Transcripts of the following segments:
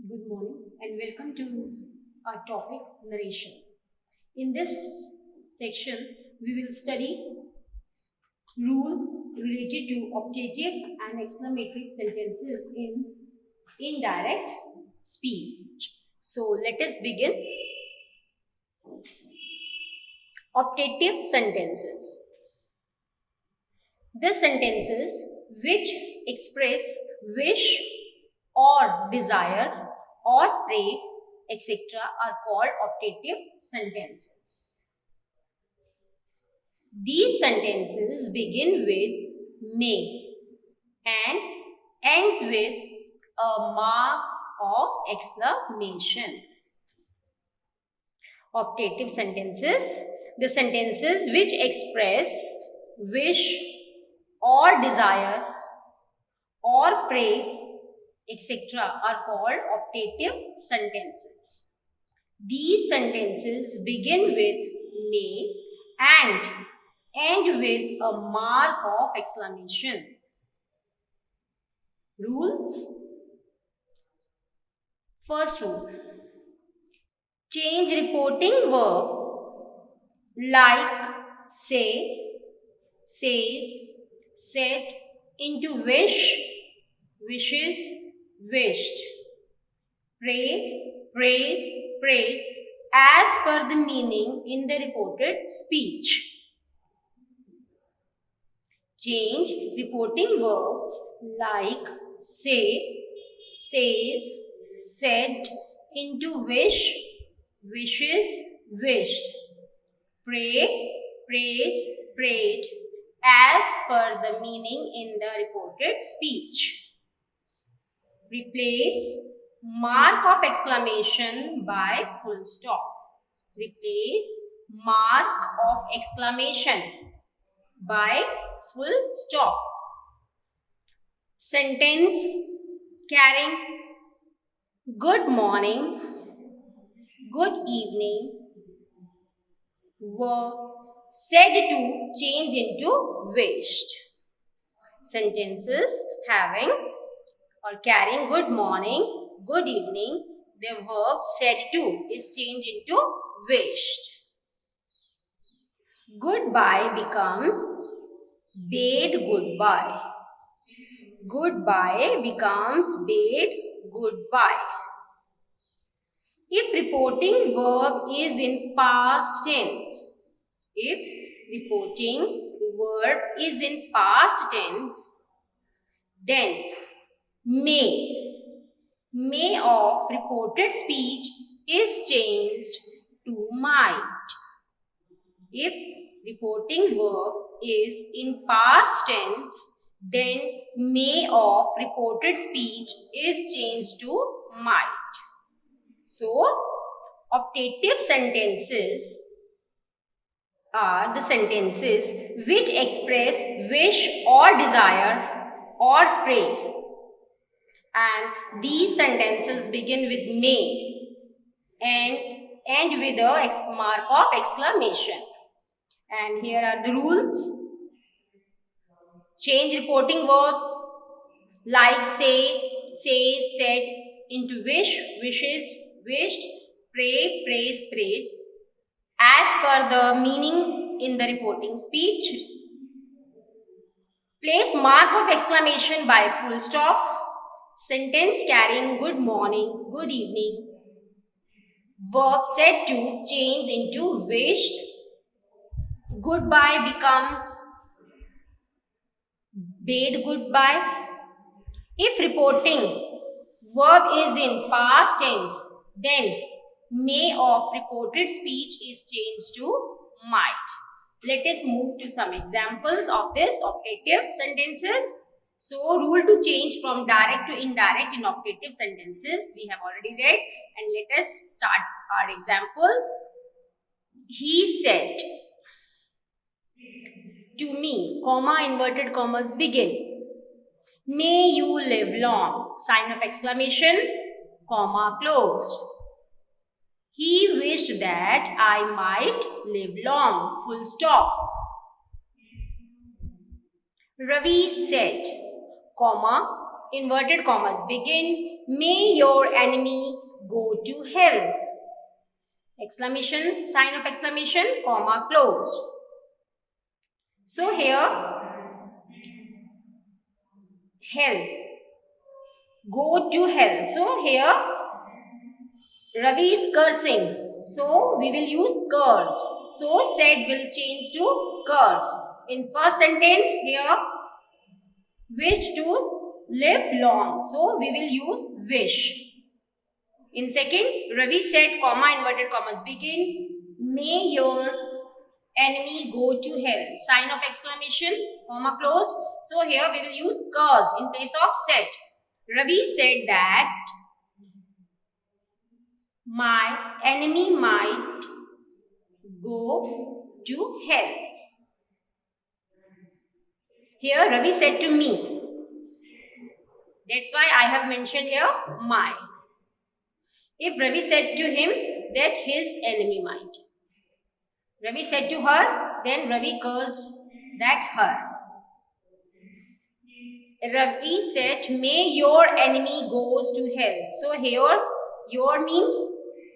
Good morning and welcome to our topic narration. In this section, we will study rules related to optative and exclamatory sentences in indirect speech. So let us begin. Optative sentences. The sentences which express wish or desire or pray, etc., are called optative sentences. These sentences begin with may and ends with a mark of exclamation. Optative sentences, the sentences which express wish or desire or pray, etc., are called optative sentences. These sentences begin with may and end with a mark of exclamation. Rules. First rule. Change reporting verb like say, says, said into wish, wishes, wished. Pray, praise, prayed as per the meaning in the reported speech. Change reporting verbs like say, says, said into wish, wishes, wished. Pray, praise, prayed as per the meaning in the reported speech. Replace mark of exclamation by full stop. Replace mark of exclamation by full stop. Sentence carrying good morning, good evening, verb said to change into wished. Sentences having or carrying good morning, good evening, the verb said to is changed into wished. Goodbye becomes bade goodbye. Goodbye becomes bade goodbye. If reporting verb is in past tense, then may of reported speech is changed to might. If reporting verb is in past tense, then may of reported speech is changed to might. So, optative sentences are the sentences which express wish or desire or pray. And these sentences begin with may and end with a mark of exclamation. And here are the rules. Change reporting verbs like say, says, said into wish, wishes, wished, pray, praise, prayed as per the meaning in the reporting speech. Place mark of exclamation by full stop. Sentence carrying good morning, good evening. Verb said to change into wished. Goodbye becomes bade goodbye. If reporting verb is in past tense, then may of reported speech is changed to might. Let us move to some examples of this optative sentences. So, rule to change from direct to indirect in optative sentences we have already read, and let us start our examples. He said to me, comma, inverted commas begin. May you live long, sign of exclamation, comma closed. He wished that I might live long, full stop. Ravi said, comma, inverted commas begin, may your enemy go to hell. Exclamation, sign of exclamation, comma closed. So here, hell, go to hell. So here, Ravi is cursing. So we will use cursed. So said will change to cursed. In first sentence here, wish to live long. So we will use wish. In second, Ravi said, comma, inverted commas begin, may your enemy go to hell. Sign of exclamation, comma closed. So here we will use cursed in place of said. Ravi said that my enemy might go to hell. Here Ravi said to me. That's why I have mentioned here my. If Ravi said to him that his enemy might. Ravi said to her, then Ravi cursed that her. Ravi said, may your enemy goes to hell. So here, your means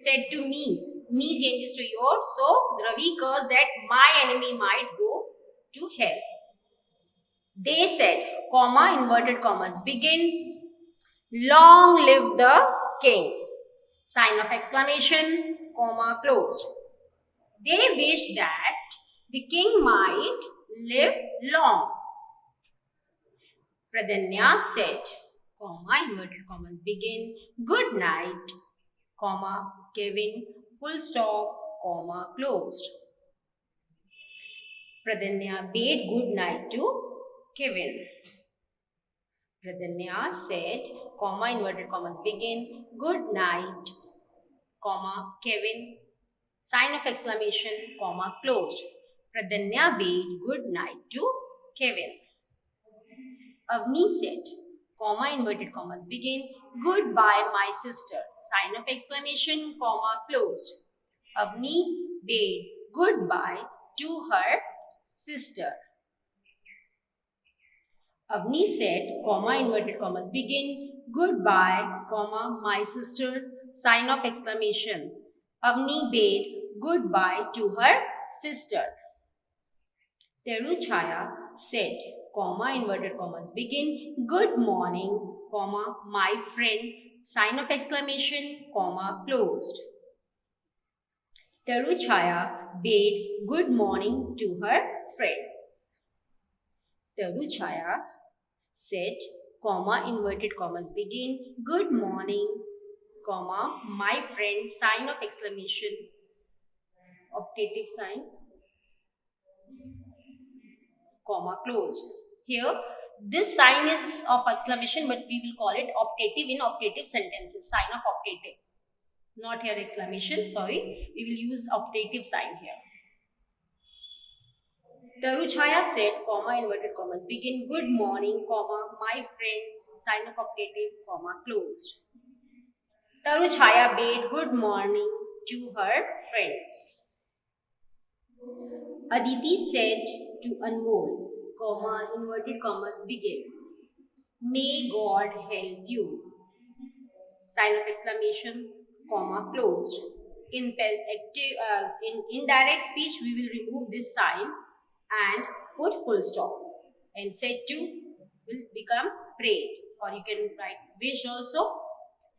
said to me. Me changes to your. So Ravi cursed that my enemy might go to hell. They said, comma, inverted commas begin, long live the king. Sign of exclamation, comma closed. They wished that the king might live long. Pradanya said, comma, inverted commas begin, good night, comma, Kevin, full stop, comma closed. Pradanya bade good night to Kevin. Pradanya said, comma, inverted commas begin, good night, comma, Kevin, sign of exclamation, comma, closed. Pradanya bade good night to Kevin. Avni said, comma, inverted commas begin, goodbye my sister, sign of exclamation, comma, closed. Avni bade goodbye to her sister. Avni said, comma, inverted commas begin, goodbye, comma, my sister, sign of exclamation. Avni bade goodbye to her sister. Teruchaya said, comma, inverted commas begin, good morning, comma, my friend, sign of exclamation, comma, closed. Teruchaya bade good morning to her friends. Teruchaya said, comma, inverted commas begin, good morning, comma, my friend, sign of exclamation, optative sign, comma closed. Here, this sign is of exclamation, but we will call it optative in optative sentences, sign of optative. Not here exclamation, sorry. We will use optative sign here. Taruchaya said, comma, inverted commas begin, good morning, comma, my friend, sign of optative, comma, closed. Taruchaya bade good morning to her friends. Aditi said to Anmol, comma, inverted commas begin, may God help you. Sign of exclamation, comma, closed. In indirect speech, we will remove this sign and put full stop. And said to will become prayed. Or you can write wish also.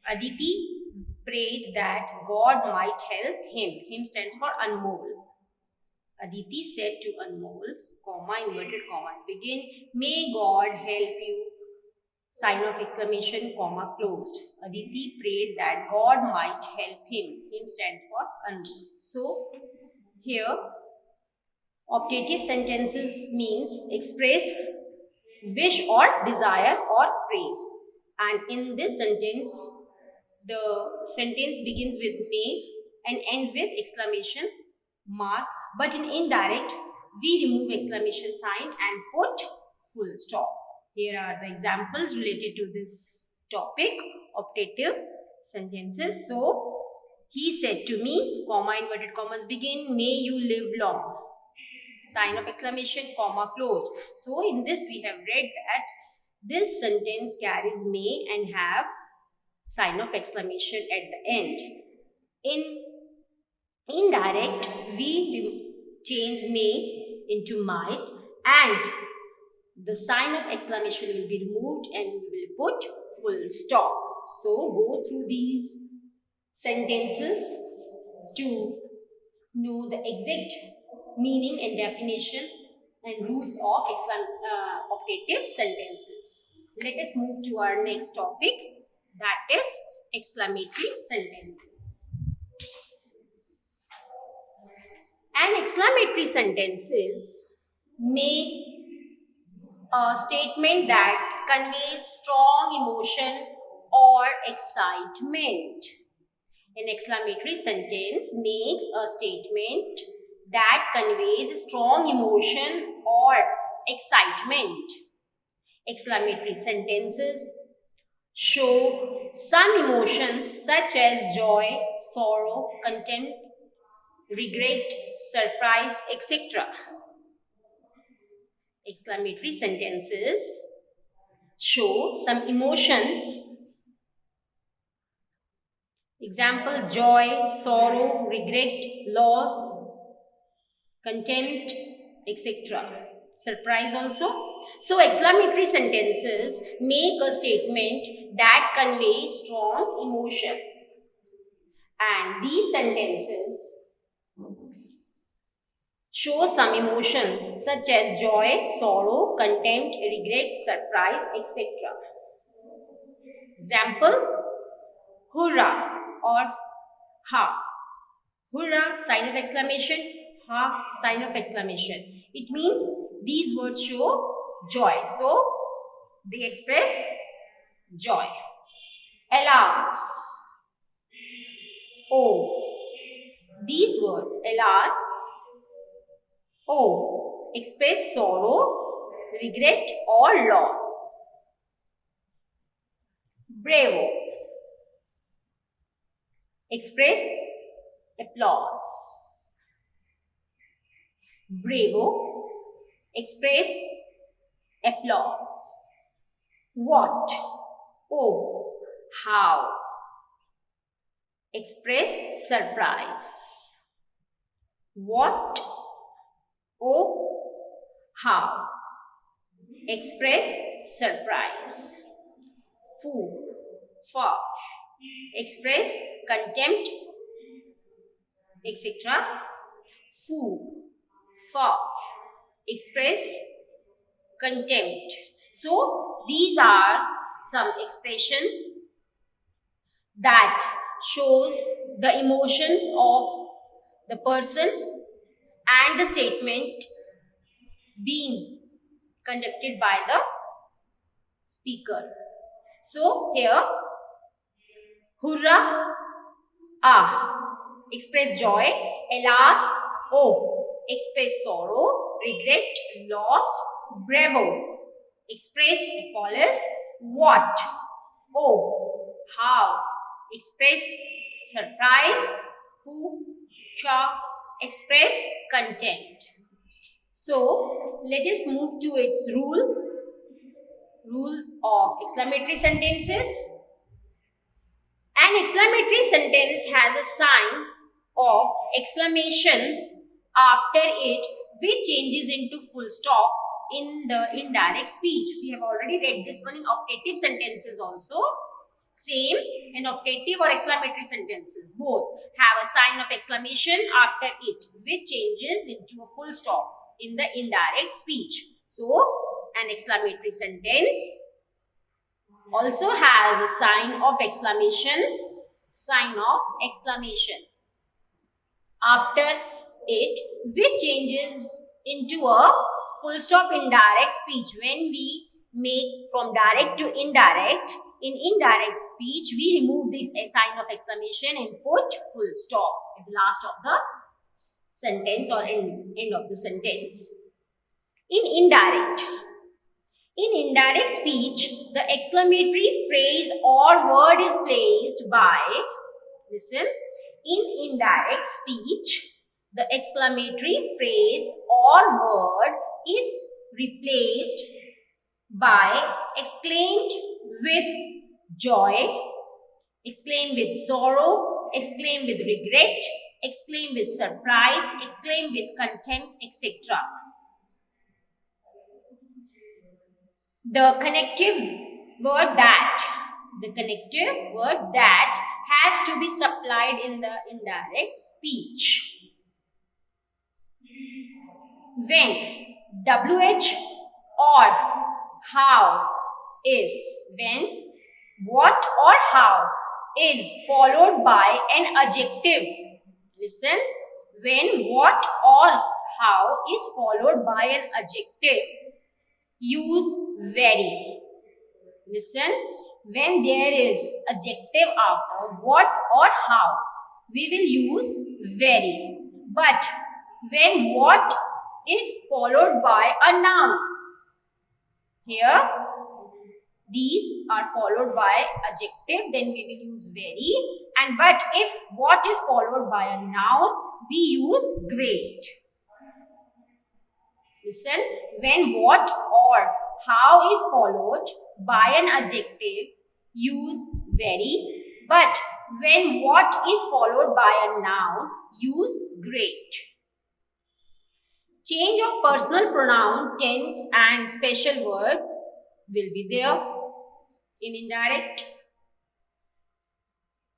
Aditi prayed that God might help him. Him stands for Anmol. Aditi said to Anmol, comma, inverted commas begin, may God help you. Sign of exclamation, comma, closed. Aditi prayed that God might help him. Him stands for Anmol. So, here, optative sentences means express wish or desire or pray. And in this sentence, the sentence begins with may and ends with exclamation mark. But in indirect, we remove exclamation sign and put full stop. Here are the examples related to this topic, optative sentences. So, he said to me, comma, inverted commas begin, may you live long. Sign of exclamation, comma, closed. So, in this we have read that This sentence carries may and have sign of exclamation at the end. In indirect, we change may into might, and the sign of exclamation will be removed and we will put full stop. So go through these sentences to know the exact meaning and definition and rules of optative sentences. Let us move to our next topic, that is exclamatory sentences. An exclamatory sentence is a statement that conveys strong emotion or excitement. An exclamatory sentence makes a statement that conveys strong emotion or excitement. Exclamatory sentences show some emotions such as joy, sorrow, contempt, regret, surprise, etc. Exclamatory sentences show some emotions. Example: joy, sorrow, regret, loss, contempt, etc. Surprise also. So exclamatory sentences make a statement that conveys strong emotion. And these sentences show some emotions such as joy, sorrow, contempt, regret, surprise, etc. Example: hurrah or ha. Hurrah, sign of exclamation. Ha, sign of exclamation. It means these words show joy. So, they express joy. Alas. Oh. These words, alas, oh, express sorrow, regret or loss. Bravo. Express applause. Bravo. Express applause. What? Oh. How? Express surprise. What? Oh. How? Express surprise. Foo. Fosh. Express contempt, etc. Foo. Fosh. Express contempt. So, these are some expressions that shows the emotions of the person and the statement being conducted by the speaker. So, here, hurrah, ah, express joy, alas, oh, express sorrow, regret, loss, bravo, express applause, what, oh, how, express surprise, who, cha, express contempt. So, let us move to its rule of exclamatory sentences. An exclamatory sentence has a sign of exclamation after it which changes into full stop in the indirect speech. We have already read this one in optative sentences also. Same in optative or exclamatory sentences. Both have a sign of exclamation after it which changes into a full stop in the indirect speech. So, an exclamatory sentence also has a sign of exclamation after it which changes into a full stop in direct speech. When we make from direct to indirect, in indirect speech we remove this sign of exclamation and put full stop at the last of the sentence or end of the sentence. In indirect speech, the exclamatory phrase or word is placed by, listen, in indirect speech, the exclamatory phrase or word is replaced by, exclaimed with joy, exclaimed with sorrow, exclaimed with regret, exclaimed with surprise, exclaimed with contempt, etc. The connective word that, has to be supplied in the indirect speech. When WH or how is, when what or how is followed by an adjective. Listen, when what or how is followed by an adjective, use very. Listen, when there is adjective after what or how, we will use very. But when what is followed by a noun, here these are followed by adjective, then we will use very. And but if what is followed by a noun, we use great. Listen, when what or how is followed by an adjective, use very. But when what is followed by a noun, use great. Change of personal pronoun, tense and special words will be there in indirect.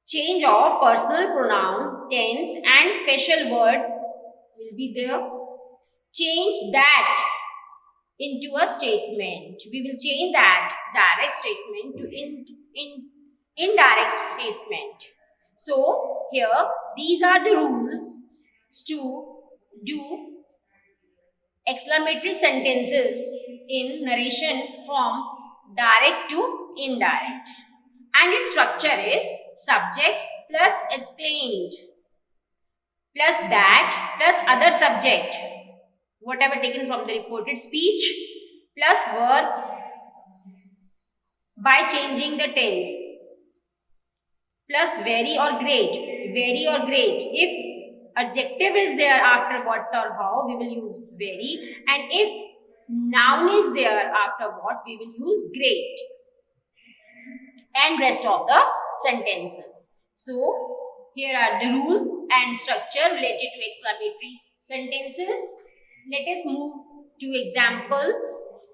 Change of personal pronoun, tense and special words will be there. Change that into a statement. We will change that direct statement to indirect statement. So here these are the rules to do exclamatory sentences in narration from direct to indirect. And its structure is subject plus exclaimed plus that plus other subject, whatever taken from the reported speech, plus verb by changing the tense, plus very or great. If adjective is there after what or how, we will use very, and if noun is there after what, we will use great, and rest of the sentences. So here are the rule and structure related to exclamatory sentences. Let us move to examples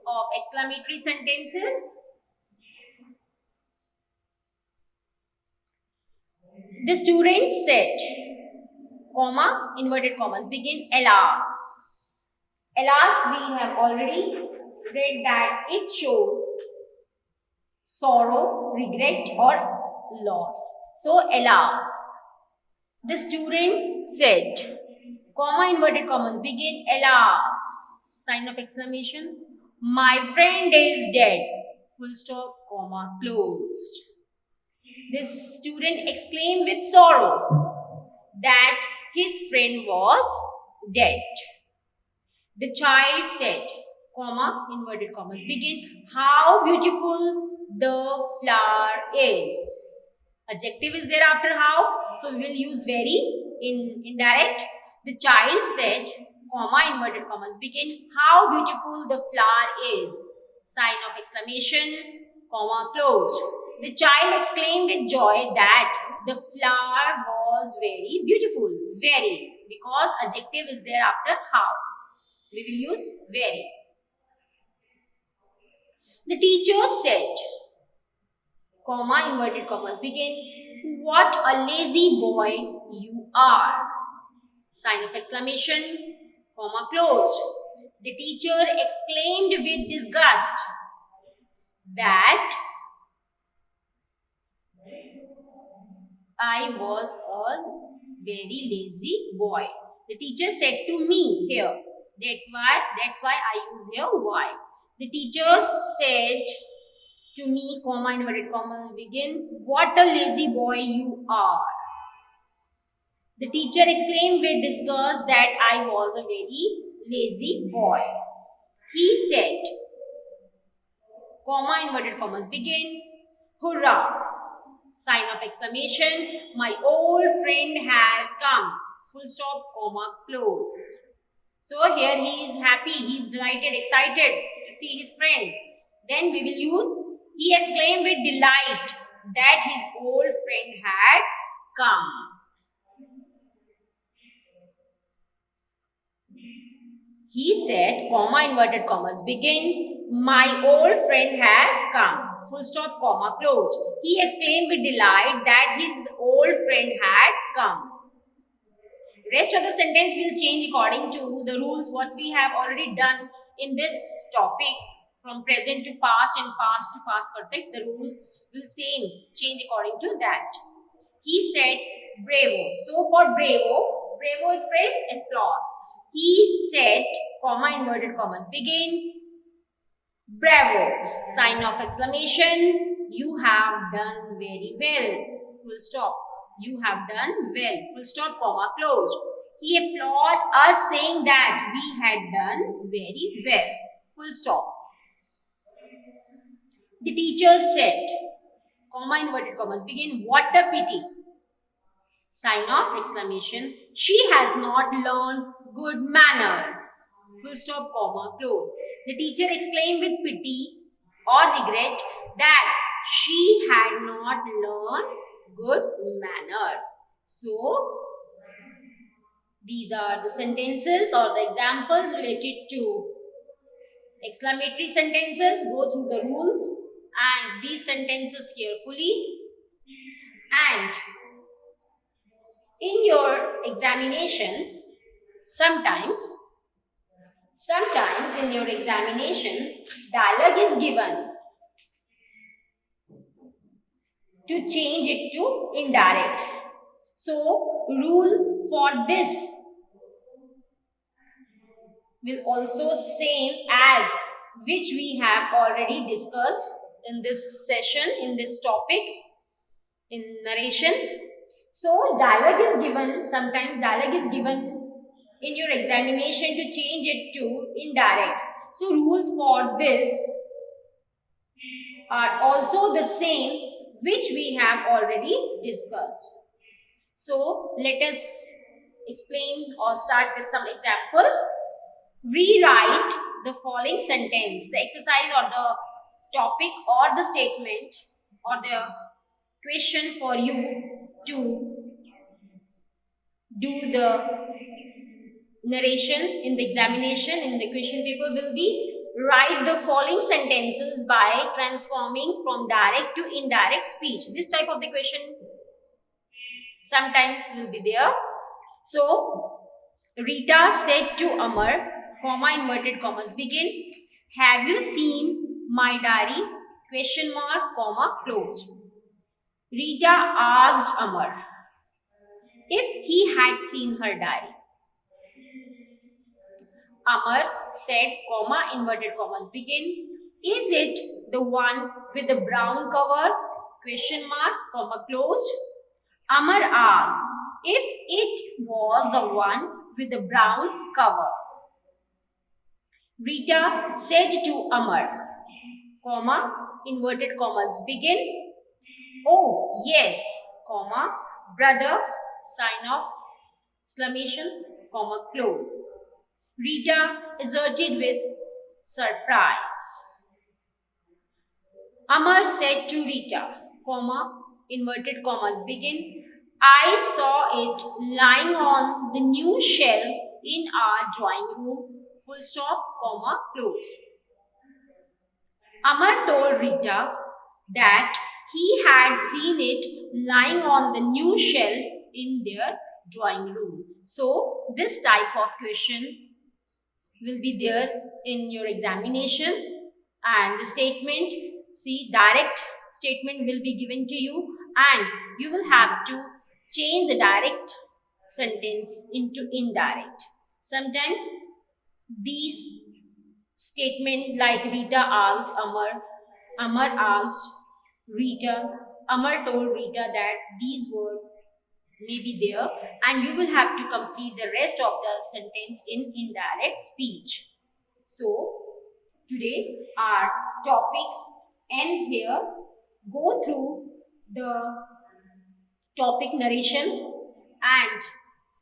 of exclamatory sentences. The student said, comma, inverted commas, begin, alas. Alas, we have already read that it shows sorrow, regret or loss. So, alas. The student said, comma, inverted commas, begin, alas, sign of exclamation. My friend is dead, full stop, comma, closed. The student exclaimed with sorrow that his friend was dead. The child said, comma, inverted commas, begin, how beautiful the flower is. Adjective is there after how, so we will use very in indirect. The child said, comma, inverted commas, begin, how beautiful the flower is. Sign of exclamation, comma, closed. The child exclaimed with joy that the flower was very beautiful. Very, because adjective is there after how. We will use very. The teacher said, comma, inverted commas, begin, what a lazy boy you are. Sign of exclamation, comma, closed. The teacher exclaimed with disgust that I was a very lazy boy. The teacher said to me here. That's why I use here why. The teacher said to me, comma, inverted comma, begins, what a lazy boy you are. The teacher exclaimed with disgust that I was a very lazy boy. He said, comma, inverted commas, begin, hurrah, sign of exclamation, my old friend has come, full stop, comma, close. So here he is happy, he is delighted, excited to see his friend. Then we will use, he exclaimed with delight that his old friend had come. He said, comma, inverted commas, begin, my old friend has come, full stop, comma, closed. He exclaimed with delight that his old friend had come. Rest of the sentence will change according to the rules what we have already done in this topic from present to past and past to past perfect. The rules will change according to that. He said bravo. So for bravo, bravo express applause. He said, comma, inverted commas, begin, bravo, sign of exclamation, you have done very well, full stop, you have done well, full stop, comma, closed. He applauded us saying that we had done very well, full stop. The teacher said, comma, inverted commas, begin, what a pity, sign of exclamation, she has not learned good manners, full stop, comma, close. The teacher exclaimed with pity or regret that she had not learned good manners. So, these are the sentences or the examples related to exclamatory sentences. Go through the rules and these sentences carefully, and in your examination, sometimes in your examination, dialogue is given to change it to indirect. So, rule for this will also same as which we have already discussed in this session, in this topic, in narration. So, dialogue is given, sometimes dialogue is given in your examination to change it to indirect. So, rules for this are also the same which we have already discussed. So, let us explain or start with some example. Rewrite the following sentence. The exercise or the topic or the statement or the question for you to do the narration in the examination in the question paper will be, write the following sentences by transforming from direct to indirect speech. This type of the question sometimes will be there. So, Rita said to Amar, comma, inverted commas, begin, have you seen my diary? Question mark, comma, closed. Rita asked Amar if he had seen her diary. Amar said, comma, inverted commas, begin, is it the one with the brown cover? Question mark, comma, closed. Amar asked if it was the one with the brown cover. Rita said to Amar, comma, inverted commas, begin, oh yes, comma, brother, sign of exclamation, comma, close. Rita asserted with surprise. Amar said to Rita, comma, inverted commas, begin, I saw it lying on the new shelf in our drawing room, full stop, comma, closed. Amar told Rita that he had seen it lying on the new shelf in their drawing room. So, this type of question will be there in your examination, and the statement, see, direct statement will be given to you and you will have to change the direct sentence into indirect. Sometimes these statement like Rita asked Amar, Amar asked Rita, Amar told Rita that these words may be there and you will have to complete the rest of the sentence in indirect speech. So, today our topic ends here. Go through the topic narration and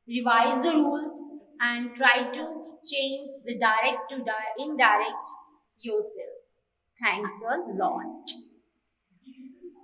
revise the rules and try to change the direct to indirect yourself. Thanks a lot.